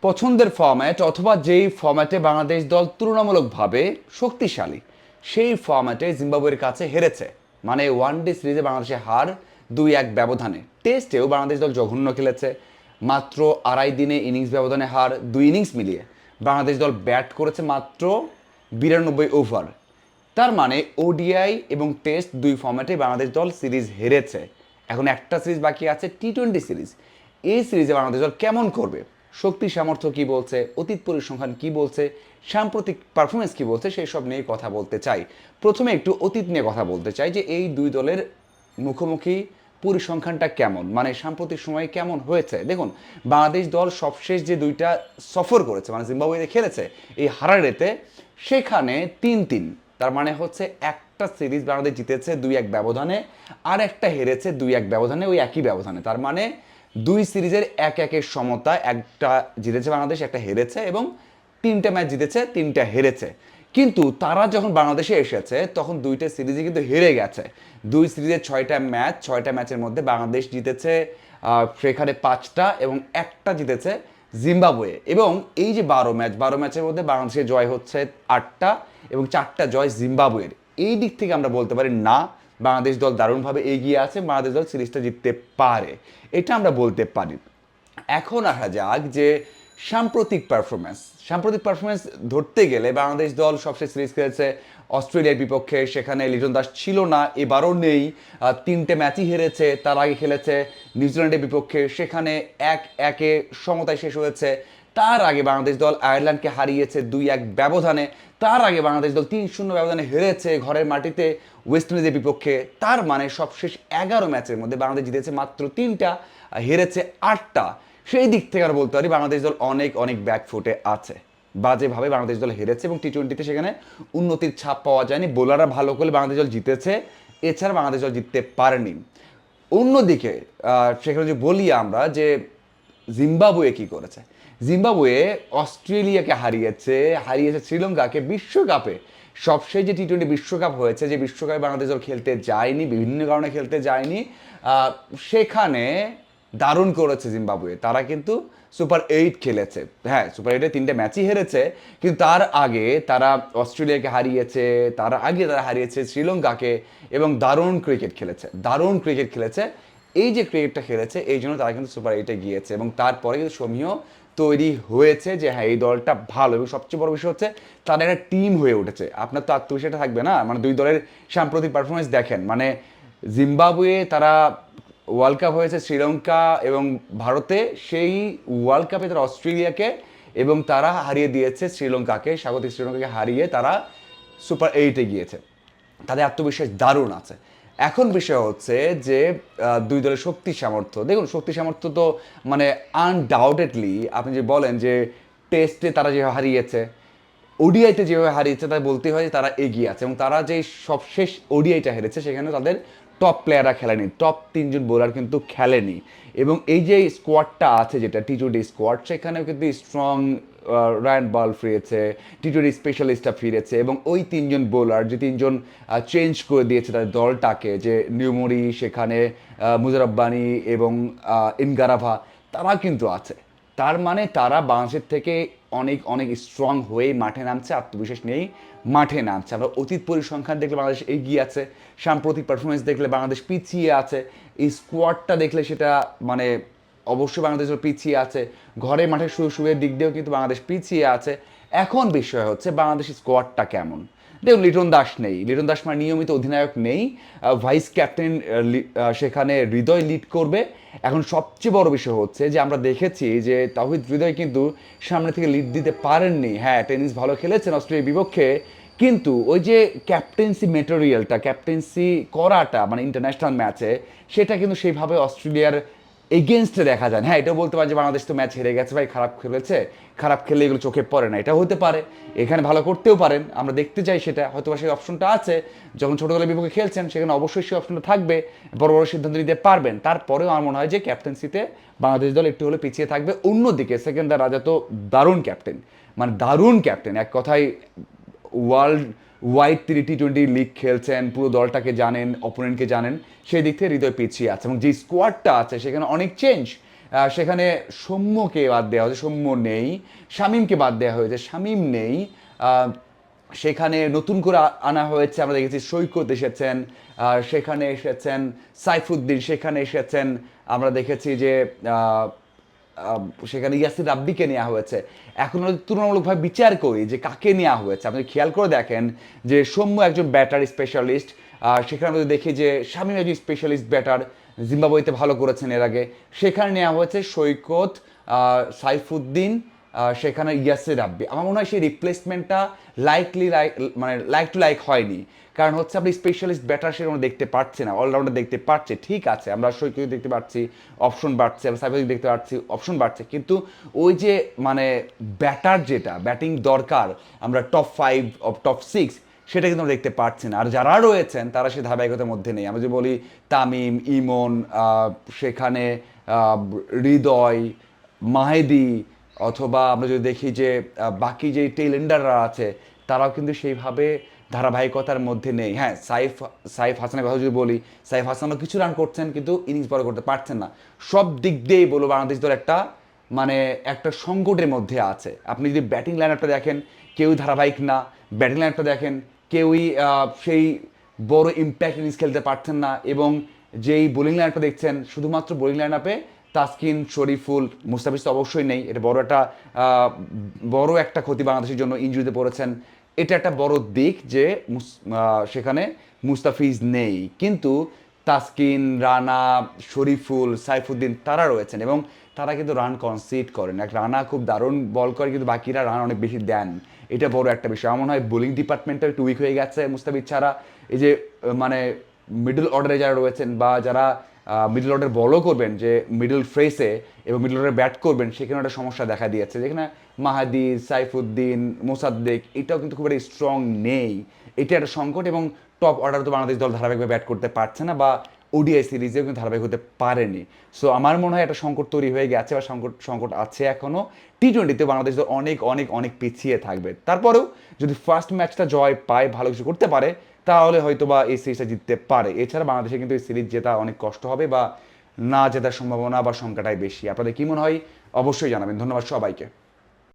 পছন্দের ফরম্যাট অথবা যেই ফরম্যাটে বাংলাদেশ দল তুলনামূলকভাবে শক্তিশালী সেই ফরম্যাটে জিম্বাবুয়ের কাছে হেরেছে। মানে ওয়ানডে সিরিজে বাংলাদেশের হার 2-1 ব্যবধানে। টেস্টেও বাংলাদেশ দল জঘন্য খেলেছে, মাত্র আড়াই দিনে ইনিংস ব্যবধানে হার। 2 ইনিংস মিলিয়ে বাংলাদেশ দল ব্যাট করেছে মাত্র 92 ওভার। তার মানে ওডিআই এবং টেস্ট দুই ফরম্যাটে বাংলাদেশ দল সিরিজ হেরেছে। এখন একটা সিরিজ বাকি আছে, টি-20 সিরিজ। এই সিরিজে বাংলাদেশ দল কেমন করবে, শক্তি সামর্থ্য কি বলছে, অতীত পরিসংখ্যান কি বলছে, সাম্প্রতিক পারফরমেন্স কি বলছে, সেই সব নিয়ে কথা বলতে চাই। প্রথমে একটু অতীত নিয়ে কথা বলতে চাই যে এই দুই দলের মুখোমুখি পরিসংখ্যানটা কেমন, মানে সাম্প্রতিক সময়ে কেমন হয়েছে। দেখুন, বাংলাদেশ দল সবশেষ যে দুইটা সফর করেছে, মানে জিম্বাবুয়েতে খেলেছে এই হারারেতে, সেখানে 3-3। তার মানে হচ্ছে একটা সিরিজ বাংলাদেশ জিতেছে 2-1 ব্যবধানে, আর একটা হেরেছে 2-1 ব্যবধানে, ওই একই ব্যবধানে। তার মানে দুই সিরিজের 1-1 সমতা, একটা জিতেছে বাংলাদেশ, একটা হেরেছে, এবং 3টে ম্যাচ জিতেছে, 3টা হেরেছে। কিন্তু তারা যখন বাংলাদেশে এসেছে তখন দুইটা সিরিজে কিন্তু হেরে গেছে। দুই সিরিজের 6টা ম্যাচের মধ্যে বাংলাদেশ জিতেছে সেখানে 5টা, এবং একটা জিতেছে জিম্বাবুয়ে। এবং এই যে 12 ম্যাচের মধ্যে বাংলাদেশের জয় হচ্ছে 8টা, এবং 4টা জয় জিম্বাবুয়ের। এই দিক থেকে আমরা বলতে পারি না, বাংলাদেশ দল দারুণভাবে এগিয়ে আছে, বাংলাদেশ দল সিরিজটা জিততে পারে, এটা আমরা বলতে পারি। এখন আসা যাক যে সাম্প্রতিক পারফরমেন্স ধরতে গেলে বাংলাদেশ দল সবশেষ সিরিজ খেলেছে অস্ট্রেলিয়ার বিপক্ষে, সেখানে লিটন দাস ছিল না, এবারও নেই। 3টে ম্যাচই হেরেছে। তার আগে খেলেছে নিউজিল্যান্ডের বিপক্ষে, সেখানে 1-1 সমতায় শেষ হয়েছে। তার আগে বাংলাদেশ দল আয়ারল্যান্ডকে হারিয়েছে 2-1 ব্যবধানে। তার আগে বাংলাদেশ দল 3-0 ব্যবধানে হেরেছে ঘরের মাটিতে ওয়েস্ট ইন্ডিজের বিপক্ষে। তার মানে সবশেষ 11 ম্যাচের মধ্যে বাংলাদেশ জিতেছে মাত্র 3টা, হেরেছে 8টা। সেই দিক থেকে আমরা বলতে পারি বাংলাদেশ দল অনেক অনেক ব্যাকফুটে আছে। বাজেভাবে বাংলাদেশ দল হেরেছে, এবং টি-20তে সেখানে উন্নতির ছাপ পাওয়া যায়নি। বোলাররা ভালো করলে বাংলাদেশ দল জিতেছে, এছাড়া বাংলাদেশ দল জিততে পারেনি। অন্যদিকে সেখানে যে বলি আমরা যে জিম্বাবুয়ে কি করেছে, জিম্বাবুয়ে অস্ট্রেলিয়াকে হারিয়েছে শ্রীলঙ্কাকে বিশ্বকাপে। সবশেষ যে টি-20 বিশ্বকাপ হয়েছে, যে বিশ্বকাপে বাংলাদেশ দল খেলতে যায়নি, বিভিন্ন কারণে খেলতে যায়নি, সেখানে দারুণ করেছে জিম্বাবুয়ে। তারা কিন্তু সুপার 8 খেলেছে। হ্যাঁ, সুপার 8-এ 3টে ম্যাচই হেরেছে, কিন্তু তার আগে তারা অস্ট্রেলিয়াকে হারিয়েছে, তার আগে তারা হারিয়েছে শ্রীলঙ্কাকে, এবং দারুণ ক্রিকেট খেলেছে। এই যে ক্রিকেটটা খেলেছে, এই জন্য তারা কিন্তু সুপার 8-এ গিয়েছে, এবং তারপরে কিন্তু সমীহ তৈরি হয়েছে যে হ্যাঁ এই দলটা ভালো। এবং সবচেয়ে বড় বিষয় হচ্ছে তারা একটা টিম হয়ে উঠেছে। আপনার তো আত্মবিশ্বাসটা থাকবে না, মানে দুই দলের সাম্প্রতিক পারফরমেন্স দেখেন। মানে জিম্বাবুয়ে তারা ওয়ার্ল্ড কাপ হয়েছে শ্রীলঙ্কা এবং ভারতে, সেই ওয়ার্ল্ড কাপে তারা অস্ট্রেলিয়াকে এবং তারা হারিয়ে দিয়েছে শ্রীলঙ্কাকে, স্বাগতিক শ্রীলঙ্কাকে হারিয়ে তারা সুপার 8-এ গিয়েছে। তাদের আত্মবিশ্বাস দারুণ আছে। এখন বিষয় হচ্ছে যে দুই দলের শক্তি সামর্থ্য। দেখুন, শক্তি সামর্থ্য তো মানে আনডাউটেডলি আপনি যে বলেন যে টেস্টে তারা যেভাবে হারিয়েছে, ওডিআইতে যেভাবে হারিয়েছে, তাই বলতে হয় যে তারা এগিয়ে আছে। এবং তারা যে সবশেষ ওডিআইটা হেরেছে, সেখানে তাদের টপ প্লেয়াররা খেলেনি, টপ 3জন বোলার কিন্তু খেলেনি। এবং এই যে স্কোয়াডটা আছে, যেটা টি-20 স্কোয়াড, সেখানেও কিন্তু স্ট্রং রায়ান বল ফিরেছে, টি-20 স্পেশালিস্টটা ফিরেছে, এবং ওই 3জন বোলার যে 3জন চেঞ্জ করে দিয়েছে তাদের দলটাকে, যে নিউমরি, সেখানে মুজারব্বানি এবং ইনগারাভা, তারা কিন্তু আছে। তার মানে তারা বাংলাদেশের থেকে অনেক অনেক স্ট্রং হয়ে মাঠে নামছে, আত্মবিশ্বাস নিয়েই মাঠে নামছে। আমরা অতীত পরিসংখ্যান দেখলে বাংলাদেশ এগিয়ে আছে, সাম্প্রতিক পারফরমেন্স দেখলে বাংলাদেশ পিছিয়ে আছে, এই স্কোয়াডটা দেখলে সেটা মানে অবশ্যই বাংলাদেশ পিছিয়ে আছে, ঘরে মাঠে শুরুর দিক দিয়েও কিন্তু বাংলাদেশ পিছিয়ে আছে। এখন বিষয় হচ্ছে বাংলাদেশের স্কোয়াডটা কেমন। দেখুন, লিটন দাস নেই, লিটন দাস মানে নিয়মিত অধিনায়ক নেই, ভাইস ক্যাপ্টেন সেখানে হৃদয় লিড করবে। এখন সবচেয়ে বড় বিষয় হচ্ছে যে আমরা দেখেছি যে তাওহিদ হৃদয় কিন্তু সামনে থেকে লিড দিতে পারেননি। হ্যাঁ, টেনিস ভালো খেলেছেন অস্ট্রেলিয়ার বিপক্ষে, কিন্তু ওই যে ক্যাপ্টেন্সি মেটেরিয়ালটা, ক্যাপ্টেন্সি করাটা মানে ইন্টারন্যাশনাল ম্যাচে, সেটা কিন্তু সেইভাবে অস্ট্রেলিয়ার এগেনস্টে দেখা যায়। হ্যাঁ, এটাও বলতে পারে যে বাংলাদেশ তো ম্যাচ হেরে গেছে ভাই, খারাপ খেলেছে, খারাপ খেলে এগুলো চোখে পড়ে না, এটা হতে পারে। এখানে ভালো করতেও পারেন, আমরা দেখতে চাই সেটা, হয়তো বা সেই অপশনটা আছে। যখন ছোটো দলের বিপক্ষে খেলছেন, সেখানে অবশ্যই সেই অপশনটা থাকবে, বড় বড় সিদ্ধান্ত নিতে পারবেন। তারপরেও আমার মনে হয় যে ক্যাপ্টেন্সিতে বাংলাদেশ দল একটু হলে পিছিয়ে থাকবে। অন্যদিকে সেকেন্দার রাজা তো দারুণ ক্যাপ্টেন, মানে দারুণ ক্যাপ্টেন, এক কথায় ওয়ার্ল্ড ওয়াইড তিনি টি-20 লিগ খেলছেন, পুরো দলটাকে জানেন, অপোনেন্টকে জানেন, সেই দিক থেকে হৃদয় পিছিয়ে আছে। এবং যে স্কোয়াডটা আছে সেখানে অনেক চেঞ্জ, সেখানে সৌম্যকে বাদ দেওয়া হয়েছে, সৌম্য নেই। শামীমকে বাদ দেওয়া হয়েছে, শামীম নেই। সেখানে নতুন করে আনা হয়েছে, আমরা দেখেছি সৈকত এসেছেন, সেখানে এসেছেন সাইফুদ্দিন, সেখানে এসেছেন আমরা দেখেছি যে সেখানে ইয়াসির রাব্বিকে নেওয়া হয়েছে। এখন আমরা তুলনামূলকভাবে বিচার করি যে কাকে নেওয়া হয়েছে, আপনি খেয়াল করে দেখেন যে সৌম্য একজন ব্যাটার স্পেশালিস্ট, সেখানে আমরা দেখি যে শামীম একজন স্পেশালিস্ট ব্যাটার, জিম্বাবুয়েতে ভালো করেছেন এর আগে। সেখানে নেওয়া হয়েছে সৈকত, সাইফুদ্দিন, সেখানে ইয়াসির রাব্বি। আমার মনে হয় সেই রিপ্লেসমেন্টটা মানে লাইক টু লাইক হয়নি। কারণ হচ্ছে আপনি স্পেশালিস্ট ব্যাটার সেরকম দেখতে পাচ্ছি না, অলরাউন্ডার দেখতে পাচ্ছে, ঠিক আছে আমরা সৈকত দেখতে পাচ্ছি, অপশন বাড়ছে, আমরা সাইফুদ্দিন দেখতে পাচ্ছি, অপশন বাড়ছে, কিন্তু ওই যে মানে ব্যাটার যেটা ব্যাটিং দরকার, আমরা টপ 5 টপ 6 সেটা কিন্তু আমরা দেখতে পাচ্ছি না। আর যারা রয়েছেন তারা সে ধারাবাহিকতার মধ্যে নেই। আমরা যদি বলি তামিম, ইমন, সেখানে হৃদয়, মাহেদি, অথবা আমরা যদি দেখি যে বাকি যে টেইলেন্ডাররা আছে তারাও কিন্তু সেইভাবে ধারাবাহিকতার মধ্যে নেই। হ্যাঁ, সাইফ হাসানের কথা যদি বলি, সাইফ হাসানও কিছু রান করছেন কিন্তু ইনিংস বড় করতে পারছেন না। সব দিক দিয়েই বলবো বাংলাদেশ দল একটা মানে একটা সংকটের মধ্যে আছে। আপনি যদি ব্যাটিং লাইন আপটা দেখেন, কেউই ধারাবাহিক না। ব্যাটিং লাইন আপটা দেখেন, কেউই সেই বড় ইম্প্যাক্ট ইনিংস খেলতে পারছেন না। এবং যেই বোলিং লাইন আপটা দেখছেন, শুধুমাত্র বোলিং লাইন আপে তাসকিন, শরীফুল, মুস্তাফিজ তো অবশ্যই নেই, এটা বড় একটা ক্ষতি বাংলাদেশের জন্য, ইনজুরিতে পড়েছেন। এটা একটা বড় দিক যে সেখানে মুস্তাফিজ নেই, কিন্তু তাসকিন, রানা, শরীফুল, সাইফুদ্দিন তারা রয়েছেন এবং তারা কিন্তু রান কনসিড করেন। এক রানা খুব দারুণ বল করে, কিন্তু বাকিরা রান অনেক বেশি দেন। এটা বড় একটা বিষয়। আমার মনে হয় বোলিং ডিপার্টমেন্টটা একটু উইক হয়ে গেছে মুস্তাফিজ ছাড়া। এই যে মানে মিডল অর্ডারে যারা রয়েছেন বা যারা মিডল অর্ডার বলও করবেন, যে মিডল ফ্রেসে এবং মিডল অর্ডারে ব্যাট করবেন, সেখানে একটা সমস্যা দেখা দিয়েছে, যেখানে মাহাদি, সাইফুদ্দিন, মোসাদ্দেক এটাও কিন্তু খুব একটা স্ট্রং নেই। এটা একটা সংকট। এবং টপ অর্ডার তো বাংলাদেশ দল ধারাবাহিকভাবে ব্যাট করতে পারছে না, বা ওডিআই সিরিজেও কিন্তু ধারাবাহিক হতে পারেনি। সো আমার মনে হয় একটা সংকট তৈরি হয়ে গেছে, বা সংকট আছে এখনও। টি-20তে বাংলাদেশ দল অনেক অনেক অনেক পিছিয়ে থাকবে। তারপরেও যদি ফার্স্ট ম্যাচটা জয় পায়, ভালো কিছু করতে পারে, তাহলে হয়তো বা এই সিরিজটা জিততে পারে। এছাড়া বাংলাদেশে কিন্তু এই সিরিজ জেতা অনেক কষ্ট হবে, বা না জেতার সম্ভাবনা বা সংখ্যাটাই বেশি। আপনাদের কি মনে হয় অবশ্যই জানাবেন। ধন্যবাদ সবাইকে।